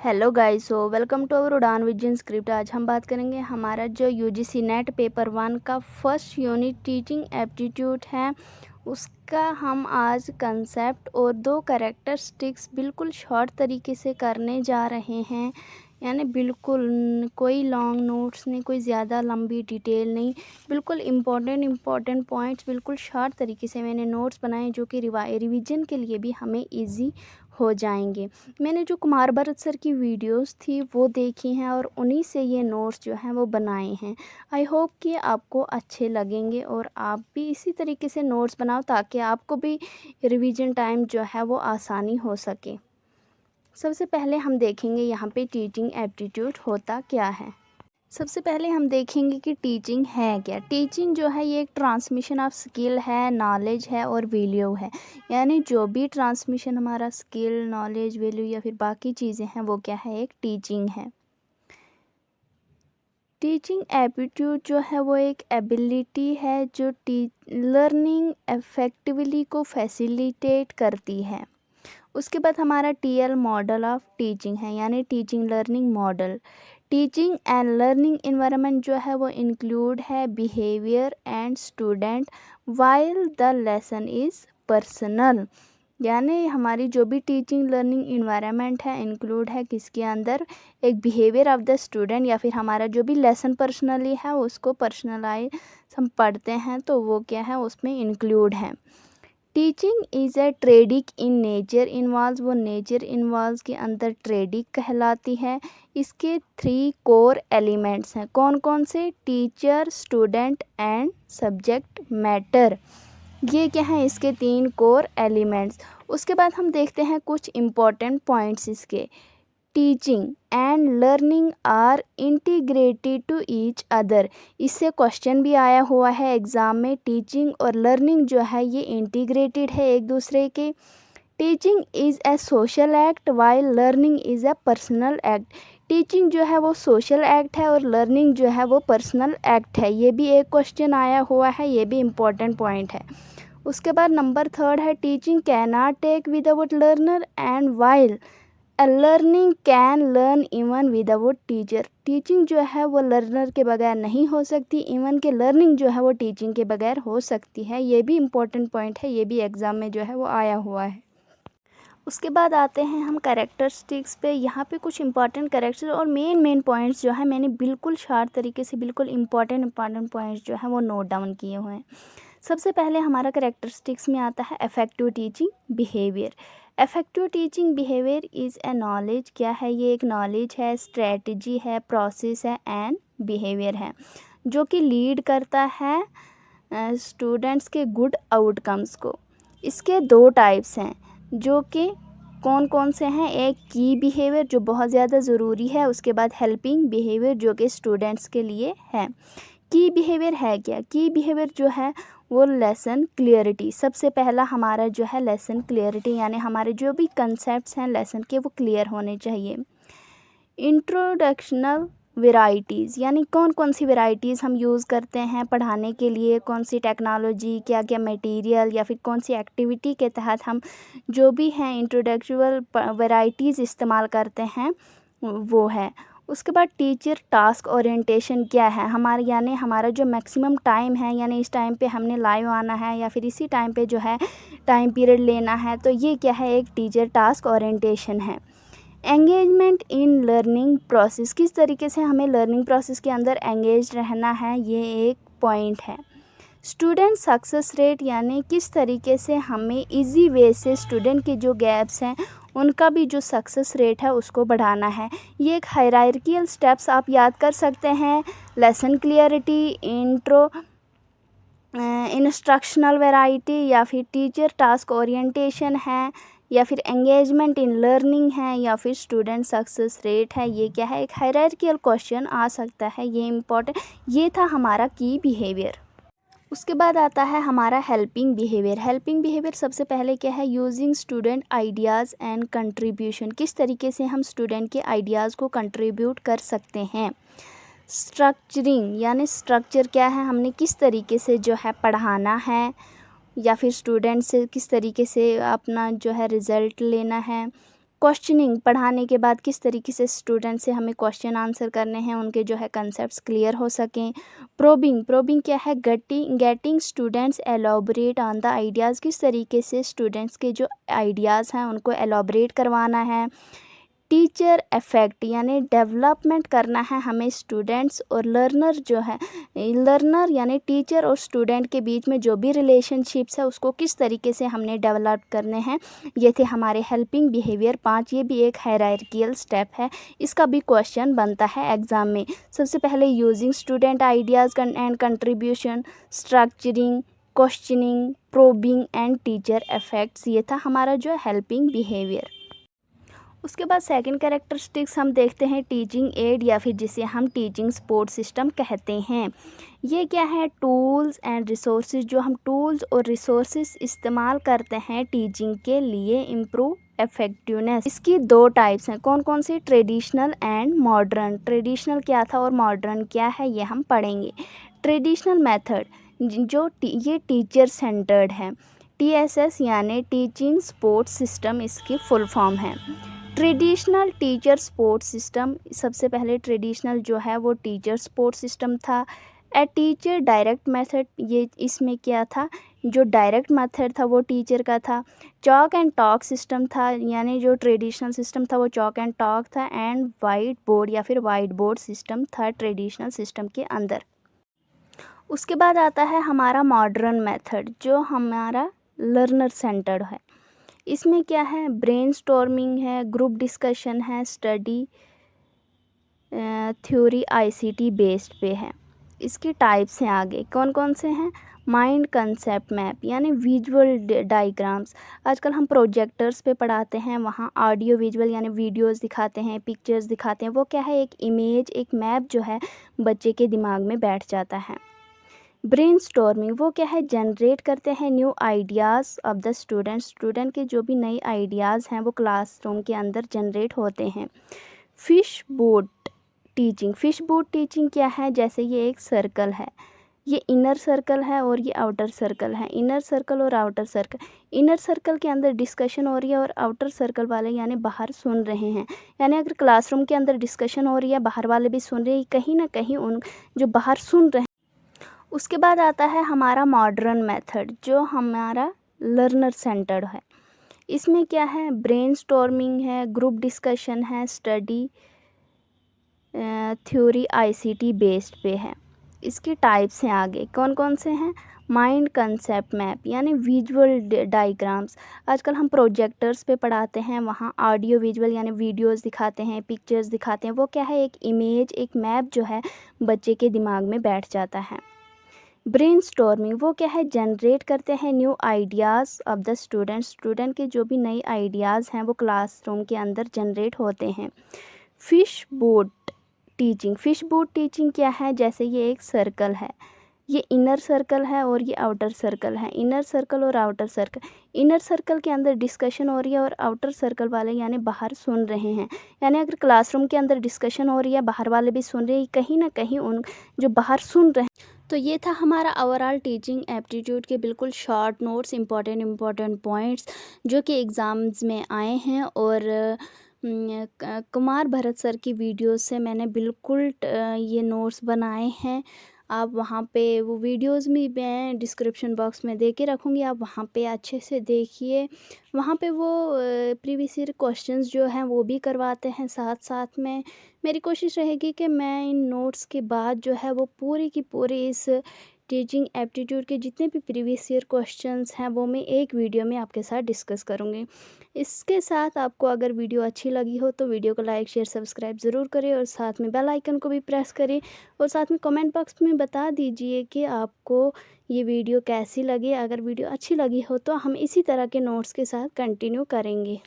Hello guys, welcome to our Udaan vision script. आज हम बात करेंगे हमारा जो यूजीसी नेट पेपर 1 का फर्स्ट यूनिट टीचिंग एप्टीट्यूड है, उसका हम आज कंसेप्ट और 2 कैरेक्टरिस्टिक्स बिल्कुल शॉर्ट तरीके से करने जा रहे हैं। यानी बिल्कुल कोई लॉन्ग नोट्स नहीं, कोई ज़्यादा लंबी डिटेल नहीं, बिल्कुल इम्पॉर्टेंट पॉइंट्स बिल्कुल शॉर्ट तरीके से मैंने नोट्स बनाए जो कि रिवीजन के लिए भी हमें इजी हो जाएंगे। मैंने जो कुमार भरत सर की वीडियोस थी वो देखी हैं और उन्हीं से ये नोट्स जो हैं वो बनाए हैं। आई होप कि आपको अच्छे लगेंगे और आप भी इसी तरीके से नोट्स बनाओ ताकि आपको भी रिवीजन टाइम जो है वो आसानी हो सके। सबसे पहले हम देखेंगे यहाँ पे टीचिंग एप्टीट्यूड होता क्या है। सबसे पहले हम देखेंगे कि टीचिंग है क्या। टीचिंग जो है ये एक ट्रांसमिशन ऑफ स्किल है, नॉलेज है और वैल्यू है। यानी जो भी ट्रांसमिशन हमारा स्किल, नॉलेज, वैल्यू या फिर बाकी चीज़ें हैं वो क्या है, एक टीचिंग है। टीचिंग एप्टीट्यूड जो है वो एक एबिलिटी है जो लर्निंग इफेक्टिवली को फैसिलिटेट करती है। उसके बाद हमारा टीएल मॉडल ऑफ टीचिंग है, यानी teaching learning model. Teaching and learning environment जो है वो इंक्लूड है behaviour and student while the lesson is personal. यानी हमारी जो भी टीचिंग लर्निंग इन्वायरमेंट है इंक्लूड है किसके अंदर, एक बिहेवियर ऑफ द स्टूडेंट या फिर हमारा जो भी लेसन पर्सनली है उसको पर्सनलाइज हम पढ़ते हैं तो वो क्या है उसमें इंक्लूड है। Teaching is a triadic in nature involve, वो नेचर इन्वॉल्व के अंदर ट्रेडिक कहलाती है। इसके 3 कोर एलिमेंट्स हैं, कौन कौन से, teacher, student and subject matter. ये क्या है इसके 3 कोर एलिमेंट्स। उसके बाद हम देखते हैं कुछ इम्पॉर्टेंट पॉइंट्स इसके। Teaching and learning are integrated to each other. इससे क्वेश्चन भी आया हुआ है एग्ज़ाम में। टीचिंग और लर्निंग जो है ये इंटीग्रेटेड है एक दूसरे के। Teaching is A social act while learning is a personal act. Teaching जो है वो सोशल एक्ट है और लर्निंग जो है वो पर्सनल एक्ट है। ये भी एक क्वेश्चन आया हुआ है, ये भी इम्पोर्टेंट पॉइंट है। उसके बाद नंबर 3 है teaching can not take without learner and while learning can learn even without teacher. Teaching जो है वो लर्नर के बगैर नहीं हो सकती, इवन के लर्निंग जो है वो टीचिंग के बगैर हो सकती है। ये भी इम्पोर्टेंट पॉइंट है, ये भी एग्ज़ाम में जो है वो आया हुआ है। उसके बाद आते हैं हम कैरेक्टरिस्टिक्स पे। यहाँ पे कुछ इंपॉर्टेंट कैरेक्टर और मेन पॉइंट्स जो है मैंने बिल्कुल शार्ट तरीके से बिल्कुल इम्पॉर्टेंट पॉइंट्स जो है वो नोट डाउन किए हुए हैं। सबसे पहले हमारा कैरेक्टरिस्टिक्स में आता है effective teaching behaviour. Effective teaching behaviour is a knowledge, क्या है ये, एक नॉलेज है, स्ट्रेटजी है, प्रोसेस है एंड बिहेवियर है जो कि लीड करता है स्टूडेंट्स के गुड आउटकम्स को। इसके 2 टाइप्स हैं जो कि कौन कौन से हैं, एक की बिहेवियर जो बहुत ज़्यादा ज़रूरी है, उसके बाद हेल्पिंग बिहेवियर जो कि स्टूडेंट्स के लिए है। की बिहेवियर है क्या, की बिहेवियर जो है वो लेसन क्लियरिटी। सबसे पहला हमारा जो है लेसन क्लियरिटी, यानी हमारे जो भी कंसेप्ट्स हैं लेसन के वो क्लियर होने चाहिए। इंट्रोडक्शनल वेराइटीज़, यानी कौन कौन सी वेराइटीज़ हम यूज़ करते हैं पढ़ाने के लिए, कौन सी टेक्नोलॉजी, क्या क्या मटेरियल या फिर कौन सी एक्टिविटी के तहत हम जो भी हैं इंट्रोडक्शनल वेराइटीज़ इस्तेमाल करते हैं वो है। उसके बाद टीचर टास्क ओरिएंटेशन क्या है हमारे, यानी हमारा जो मैक्सिमम टाइम है, यानी इस टाइम पे हमने लाइव आना है या फिर इसी टाइम पे जो है टाइम पीरियड लेना है, तो ये क्या है, एक टीचर टास्क ओरिएंटेशन है। एंगेजमेंट इन लर्निंग प्रोसेस, किस तरीके से हमें लर्निंग प्रोसेस के अंदर एंगेज रहना है, ये एक पॉइंट है। स्टूडेंट सक्सेस रेट, यानी किस तरीके से हमें इजी वे से स्टूडेंट के जो गैप्स हैं उनका भी जो सक्सेस रेट है उसको बढ़ाना है। ये एक हायरार्कियल स्टेप्स आप याद कर सकते हैं, lesson clarity, intro instructional variety या फिर टीचर टास्क ओरिएंटेशन है या फिर एंगेजमेंट इन लर्निंग है या फिर स्टूडेंट सक्सेस रेट है। ये क्या है, एक हायरार्कियल क्वेश्चन आ सकता है, ये इम्पोर्टेंट। ये था हमारा की बिहेवियर। उसके बाद आता है हमारा हेल्पिंग बिहेवियर। हेल्पिंग बिहेवियर सबसे पहले क्या है, using student ideas and contribution, किस तरीके से हम स्टूडेंट के आइडियाज़ को कंट्रीब्यूट कर सकते हैं। स्ट्रक्चरिंग, यानी स्ट्रक्चर क्या है, हमने किस तरीके से जो है पढ़ाना है या फिर स्टूडेंट से किस तरीके से अपना जो है रिज़ल्ट लेना है। क्वेश्चनिंग, पढ़ाने के बाद किस तरीके से स्टूडेंट से हमें क्वेश्चन आंसर करने हैं, उनके जो है कंसेप्ट्स क्लियर हो सकें। प्रोबिंग क्या है, getting students elaborate on the ideas, किस तरीके से स्टूडेंट्स के जो आइडियाज़ हैं उनको एलोबरेट करवाना है। टीचर इफेक्ट यानी डेवलपमेंट करना है हमें स्टूडेंट्स और लर्नर जो है, लर्नर यानी टीचर और स्टूडेंट के बीच में जो भी रिलेशनशिप्स है उसको किस तरीके से हमने डेवलप करने हैं। ये थे हमारे हेल्पिंग बिहेवियर 5। ये भी एक हायरार्कियल स्टेप है, इसका भी क्वेश्चन बनता है एग्ज़ाम में। सबसे पहले using student ideas and contribution, structuring, questioning, probing and teacher effects, ये था हमारा जो हेल्पिंग बिहेवियर। उसके बाद सेकंड कैरेक्टरिस्टिक्स हम देखते हैं टीचिंग एड या फिर जिसे हम टीचिंग सपोर्ट सिस्टम कहते हैं। ये क्या है, टूल्स एंड रिसोर्सेज, जो हम टूल्स और रिसोर्सेज इस्तेमाल करते हैं टीचिंग के लिए इम्प्रूव इफेक्टिवनेस। इसकी 2 टाइप्स हैं, कौन कौन सी, ट्रेडिशनल एंड मॉडर्न। ट्रेडिशनल क्या था और मॉडर्न क्या है ये हम पढ़ेंगे। ट्रेडिशनल मेथड जो ये टीचर सेंटर्ड है, TSS यानी टीचिंग सपोर्ट सिस्टम इसकी फुल फॉर्म है। ट्रेडिशनल टीचर सपोर्ट सिस्टम, सबसे पहले ट्रेडिशनल जो है वो टीचर सपोर्ट सिस्टम था। टीचर डायरेक्ट मेथड, ये इसमें क्या था, जो डायरेक्ट मेथड था वो टीचर का था। चॉक एंड टॉक सिस्टम था, यानी जो ट्रेडिशनल सिस्टम था वो चॉक एंड टॉक था। एंड वाइट बोर्ड या फिर वाइट बोर्ड सिस्टम था ट्रेडिशनल सिस्टम के अंदर। उसके बाद आता है हमारा मॉडर्न मेथड जो हमारा लर्नर सेंटर्ड है। इसमें क्या है, ब्रेनस्टॉर्मिंग है, ग्रुप डिस्कशन है, स्टडी थ्योरी ICT बेस्ड पे है। इसकी टाइप्स हैं आगे, कौन कौन से हैं, माइंड कंसेप्ट मैप यानी विजुअल डायग्राम्स। आजकल हम प्रोजेक्टर्स पे पढ़ाते हैं, वहाँ ऑडियो विजुअल यानी वीडियोस दिखाते हैं, पिक्चर्स दिखाते हैं। वो क्या है, एक इमेज, एक मैप जो है बच्चे के दिमाग में बैठ जाता है। ब्रेनस्टॉर्मिंग वो क्या है, जनरेट करते हैं new ideas of the student के जो भी नए आइडियाज़ हैं वो क्लासरूम के अंदर जनरेट होते हैं। फिश बोट टीचिंग क्या है, जैसे ये एक सर्कल है, ये इनर सर्कल है और ये आउटर सर्कल है। इनर सर्कल और आउटर सर्कल, इनर सर्कल के अंदर डिस्कशन हो रही है और आउटर सर्कल वाले यानी बाहर सुन रहे हैं। यानी अगर क्लासरूम के अंदर डिस्कशन हो रही है, बाहर वाले भी सुन रहे हैं, कहीं ना कहीं उन जो बाहर सुन रहे हैं। उसके बाद आता है हमारा मॉडर्न मेथड जो हमारा लर्नर सेंटर्ड है। इसमें क्या है, ब्रेनस्टॉर्मिंग है, ग्रुप डिस्कशन है, स्टडी थ्योरी ICT बेस्ड पे है। इसकी टाइप्स हैं आगे, कौन कौन से हैं, माइंड कंसेप्ट मैप यानी विजुअल डायग्राम्स। आजकल हम प्रोजेक्टर्स पे पढ़ाते हैं, वहाँ ऑडियो विजुअल यानी वीडियोस दिखाते हैं, पिक्चर्स दिखाते हैं। वो क्या है, एक इमेज, एक मैप जो है बच्चे के दिमाग में बैठ जाता है। ब्रेनस्टॉर्मिंग वो क्या है, जनरेट करते हैं new ideas of the student के जो भी नए आइडियाज़ हैं वो क्लासरूम के अंदर जनरेट होते हैं। फिश बोट टीचिंग क्या है, जैसे ये एक सर्कल है, ये इनर सर्कल है और ये आउटर सर्कल है। इनर सर्कल और आउटर सर्कल, इनर सर्कल के अंदर डिस्कशन हो रही है और आउटर सर्कल वाले यानी बाहर सुन रहे हैं। यानी अगर क्लासरूम के अंदर डिस्कशन हो रही है, बाहर वाले भी सुन रहे हैं, कहीं ना कहीं उन जो बाहर सुन रहे हैं। तो ये था हमारा ओवरऑल टीचिंग एप्टीट्यूड के बिल्कुल शॉर्ट नोट्स, इम्पॉर्टेंट पॉइंट्स जो कि एग्ज़ाम्स में आए हैं। और कुमार भरत सर की वीडियोस से मैंने बिल्कुल ये नोट्स बनाए हैं। आप वहाँ पे वो वीडियोस भी मैं डिस्क्रिप्शन बॉक्स में दे के रखूँगी, आप वहाँ पे अच्छे से देखिए। वहाँ पे वो प्रीवियस ईयर क्वेश्चंस जो हैं वो भी करवाते हैं साथ साथ में। मेरी कोशिश रहेगी कि मैं इन नोट्स के बाद जो है वो पूरी की पूरी इस टीचिंग एप्टीट्यूड के जितने भी प्रीवियस ईयर क्वेश्चंस हैं वो मैं एक वीडियो में आपके साथ डिस्कस करूँगी। इसके साथ आपको अगर वीडियो अच्छी लगी हो तो वीडियो को लाइक शेयर सब्सक्राइब ज़रूर करें और साथ में बेल आइकन को भी प्रेस करें। और साथ में कमेंट बॉक्स में बता दीजिए कि आपको ये वीडियो कैसी लगी। अगर वीडियो अच्छी लगी हो तो हम इसी तरह के नोट्स के साथ कंटिन्यू करेंगे।